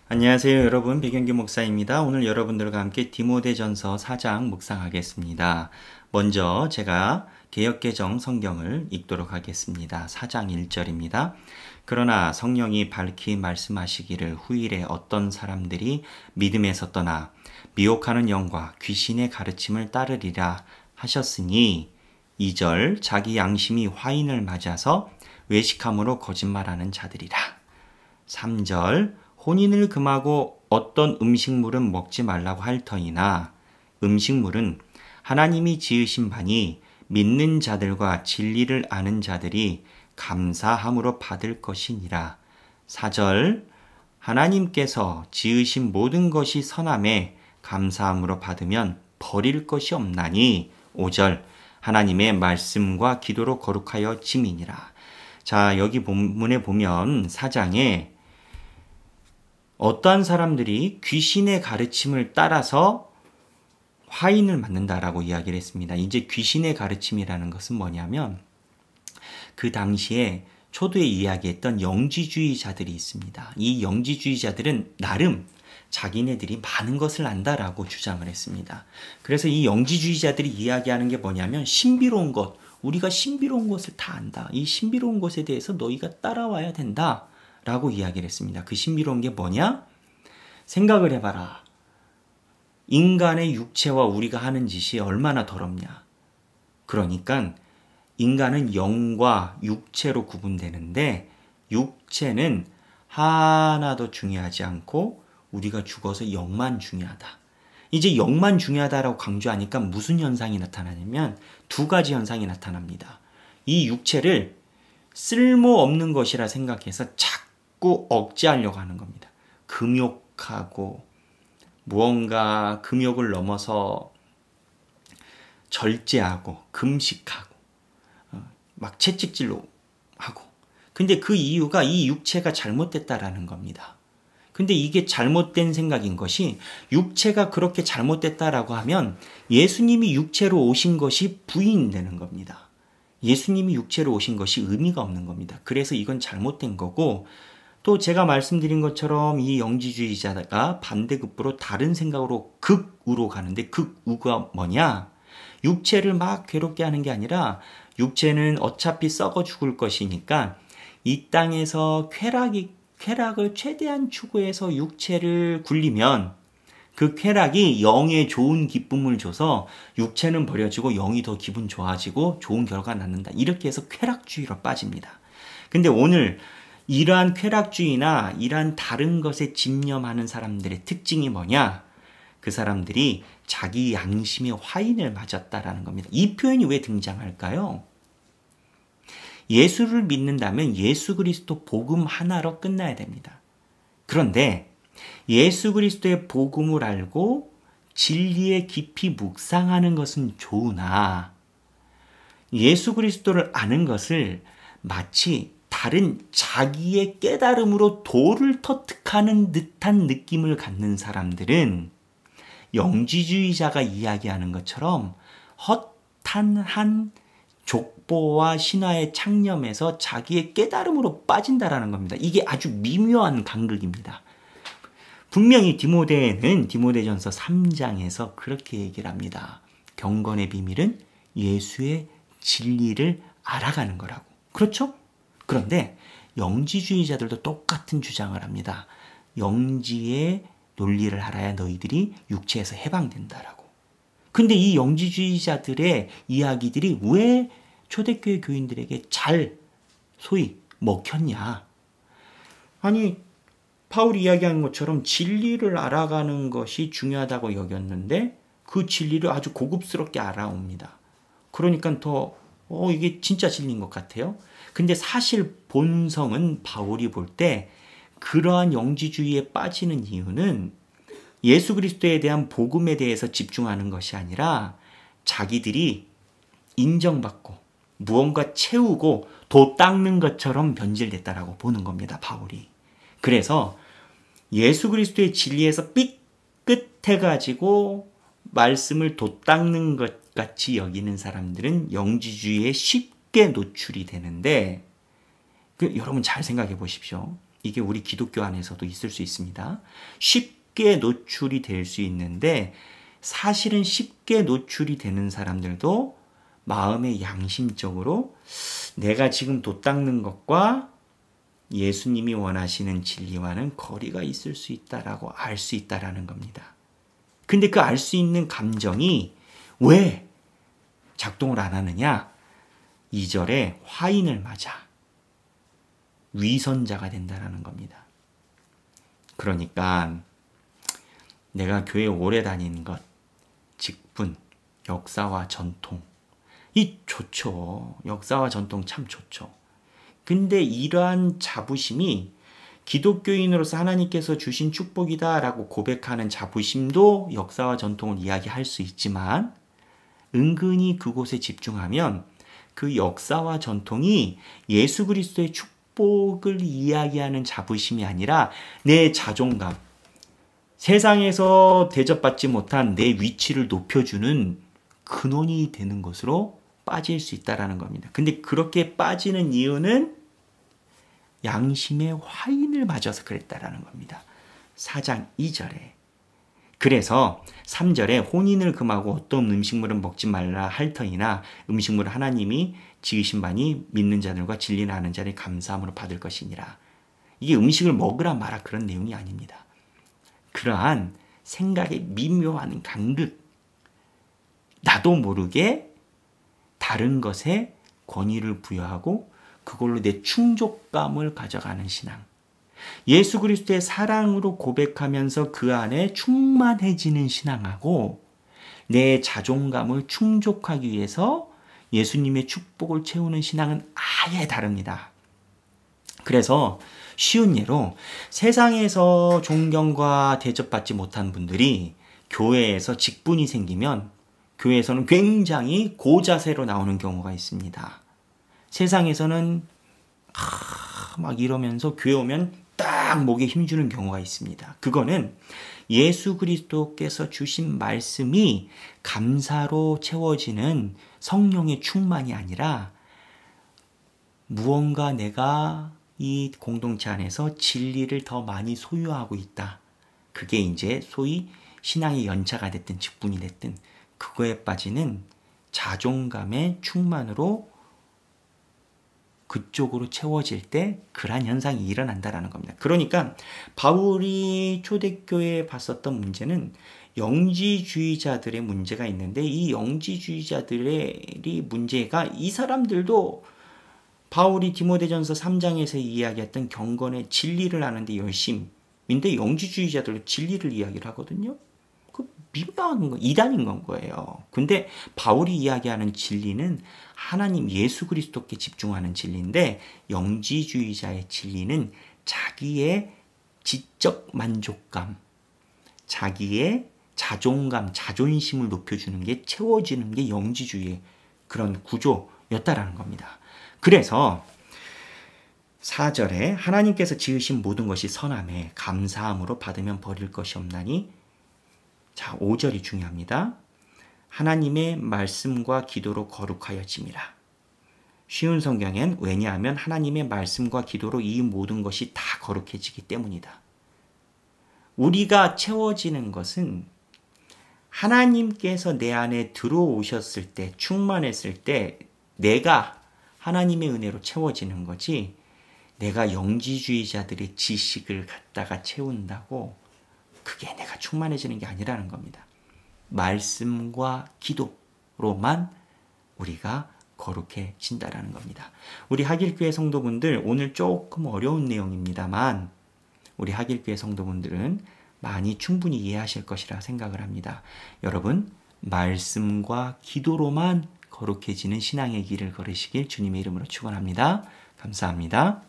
안녕하세요 여러분, 백영규 목사입니다. 오늘 여러분들과 함께 디모데전서 4장 묵상하겠습니다. 먼저 제가 개역개정 성경을 읽도록 하겠습니다. 4장 1절입니다. 그러나 성령이 밝히 말씀하시기를 후일에 어떤 사람들이 믿음에서 떠나 미혹하는 영과 귀신의 가르침을 따르리라 하셨으니 2절 자기 양심이 화인을 맞아서 외식함으로 거짓말하는 자들이라. 3절 혼인을 금하고 어떤 음식물은 먹지 말라고 할 터이나 음식물은 하나님이 지으신 바니 믿는 자들과 진리를 아는 자들이 감사함으로 받을 것이니라. 4절 하나님께서 지으신 모든 것이 선함에 감사함으로 받으면 버릴 것이 없나니. 5절 하나님의 말씀과 기도로 거룩하여 짐이니라. 자, 여기 본문에 보면 4장에 어떠한 사람들이 귀신의 가르침을 따라서 화인을 맞는다라고 이야기를 했습니다. 이제 귀신의 가르침이라는 것은 뭐냐면 그 당시에 초두에 이야기했던 영지주의자들이 있습니다. 이 영지주의자들은 나름 자기네들이 많은 것을 안다라고 주장을 했습니다. 그래서 이 영지주의자들이 이야기하는 게 뭐냐면 신비로운 것, 우리가 신비로운 것을 다 안다. 이 신비로운 것에 대해서 너희가 따라와야 된다. 라고 이야기를 했습니다. 그 신비로운 게 뭐냐? 생각을 해봐라. 인간의 육체와 우리가 하는 짓이 얼마나 더럽냐. 그러니까 인간은 영과 육체로 구분되는데 육체는 하나도 중요하지 않고 우리가 죽어서 영만 중요하다. 이제 영만 중요하다라고 강조하니까 무슨 현상이 나타나냐면 두 가지 현상이 나타납니다. 이 육체를 쓸모없는 것이라 생각해서 자꾸 억제하려고 하는 겁니다. 금욕하고 무언가 금욕을 넘어서 절제하고 금식하고 막 채찍질로 하고. 근데 그 이유가 이 육체가 잘못됐다라는 겁니다. 근데 이게 잘못된 생각인 것이 육체가 그렇게 잘못됐다라고 하면 예수님이 육체로 오신 것이 부인되는 겁니다. 예수님이 육체로 오신 것이 의미가 없는 겁니다. 그래서 이건 잘못된 거고, 또 제가 말씀드린 것처럼 이 영지주의자가 반대급부로 다른 생각으로 극우로 가는데 극우가 뭐냐? 육체를 막 괴롭게 하는 게 아니라 육체는 어차피 썩어 죽을 것이니까 이 땅에서 쾌락을 최대한 추구해서 육체를 굴리면 그 쾌락이 영에 좋은 기쁨을 줘서 육체는 버려지고 영이 더 기분 좋아지고 좋은 결과가 낳는다. 이렇게 해서 쾌락주의로 빠집니다. 근데 오늘 이러한 쾌락주의나 이러한 다른 것에 집념하는 사람들의 특징이 뭐냐? 그 사람들이 자기 양심의 화인을 맞았다라는 겁니다. 이 표현이 왜 등장할까요? 예수를 믿는다면 예수 그리스도 복음 하나로 끝나야 됩니다. 그런데 예수 그리스도의 복음을 알고 진리에 깊이 묵상하는 것은 좋으나 예수 그리스도를 아는 것을 마치 다른 자기의 깨달음으로 돌을 터득하는 듯한 느낌을 갖는 사람들은 영지주의자가 이야기하는 것처럼 허탄한 족보와 신화의 창념에서 자기의 깨달음으로 빠진다라는 겁니다. 이게 아주 미묘한 간극입니다. 분명히 디모데는 디모데전서 3장에서 그렇게 얘기를 합니다. 경건의 비밀은 예수의 진리를 알아가는 거라고. 그렇죠? 그런데 영지주의자들도 똑같은 주장을 합니다. 영지의 논리를 알아야 너희들이 육체에서 해방된다라고. 근데 이 영지주의자들의 이야기들이 왜 초대교회 교인들에게 잘 소위 먹혔냐? 아니, 바울이 이야기한 것처럼 진리를 알아가는 것이 중요하다고 여겼는데 그 진리를 아주 고급스럽게 알아옵니다. 그러니까 더 이게 진짜 진리인 것 같아요. 근데 사실 본성은 바울이 볼 때 그러한 영지주의에 빠지는 이유는 예수 그리스도에 대한 복음에 대해서 집중하는 것이 아니라 자기들이 인정받고 무언가 채우고 도 닦는 것처럼 변질됐다라고 보는 겁니다, 바울이. 그래서 예수 그리스도의 진리에서 삐끗해가지고 말씀을 도 닦는 것 같이 여기는 사람들은 영지주의에 쉽게 노출이 되는데 여러분 잘 생각해 보십시오. 이게 우리 기독교 안에서도 있을 수 있습니다. 쉽게 노출이 될 수 있는데 사실은 쉽게 노출이 되는 사람들도 마음의 양심적으로 내가 지금 돛닦는 것과 예수님이 원하시는 진리와는 거리가 있을 수 있다라고 알 수 있다라는 겁니다. 근데 그 알 수 있는 감정이 왜 작동을 안 하느냐? 2절에 화인을 맞아 위선자가 된다라는 겁니다. 그러니까 내가 교회 오래 다니는 것, 직분, 역사와 전통, 이 좋죠. 역사와 전통 참 좋죠. 근데 이러한 자부심이 기독교인으로서 하나님께서 주신 축복이다라고 고백하는 자부심도 역사와 전통을 이야기할 수 있지만 은근히 그곳에 집중하면 그 역사와 전통이 예수 그리스도의 축복을 이야기하는 자부심이 아니라 내 자존감, 세상에서 대접받지 못한 내 위치를 높여주는 근원이 되는 것으로 빠질 수 있다는 겁니다. 근데 그렇게 빠지는 이유는 양심의 화인을 맞아서 그랬다라는 겁니다. 4장 2절에. 그래서 3절에 혼인을 금하고 어떤 음식물은 먹지 말라 할 터이나 음식물을 하나님이 지으신 바니 믿는 자들과 진리를 아는 자를 감사함으로 받을 것이니라. 이게 음식을 먹으라 마라 그런 내용이 아닙니다. 그러한 생각의 미묘한 간극, 나도 모르게 다른 것에 권위를 부여하고 그걸로 내 충족감을 가져가는 신앙. 예수 그리스도의 사랑으로 고백하면서 그 안에 충만해지는 신앙하고 내 자존감을 충족하기 위해서 예수님의 축복을 채우는 신앙은 아예 다릅니다. 그래서 쉬운 예로 세상에서 존경과 대접받지 못한 분들이 교회에서 직분이 생기면 교회에서는 굉장히 고자세로 나오는 경우가 있습니다. 세상에서는 막 이러면서 교회 오면 딱 목에 힘주는 경우가 있습니다. 그거는 예수 그리스도께서 주신 말씀이 감사로 채워지는 성령의 충만이 아니라 무언가 내가 이 공동체 안에서 진리를 더 많이 소유하고 있다. 그게 이제 소위 신앙의 연차가 됐든 직분이 됐든 그거에 빠지는 자존감의 충만으로 그쪽으로 채워질 때 그러한 현상이 일어난다라는 겁니다. 그러니까 바울이 초대교회에 봤었던 문제는 영지주의자들의 문제가 있는데 이 영지주의자들의 문제가 이 사람들도 바울이 디모데전서 3장에서 이야기했던 경건의 진리를 아는데 열심인데 영지주의자들도 진리를 이야기를 하거든요. 그 민망한 거, 이단인 건 거예요. 근데 바울이 이야기하는 진리는 하나님 예수 그리스도께 집중하는 진리인데 영지주의자의 진리는 자기의 지적 만족감, 자기의 자존감, 자존심을 높여주는 게 채워지는 게 영지주의의 그런 구조였다라는 겁니다. 그래서 4절에 하나님께서 지으신 모든 것이 선함에 감사함으로 받으면 버릴 것이 없나니 자 5절이 중요합니다. 하나님의 말씀과 기도로 거룩하여짐이라. 쉬운 성경엔 왜냐하면 하나님의 말씀과 기도로 이 모든 것이 다 거룩해지기 때문이다. 우리가 채워지는 것은 하나님께서 내 안에 들어오셨을 때 충만했을 때 내가 하나님의 은혜로 채워지는 거지 내가 영지주의자들의 지식을 갖다가 채운다고 그게 내가 충만해지는 게 아니라는 겁니다. 말씀과 기도로만 우리가 거룩해진다라는 겁니다. 우리 하길교회 성도분들 오늘 조금 어려운 내용입니다만 우리 하길교회 성도분들은 많이 충분히 이해하실 것이라 생각을 합니다. 여러분 말씀과 기도로만 거룩해지는 신앙의 길을 걸으시길 주님의 이름으로 축원합니다. 감사합니다.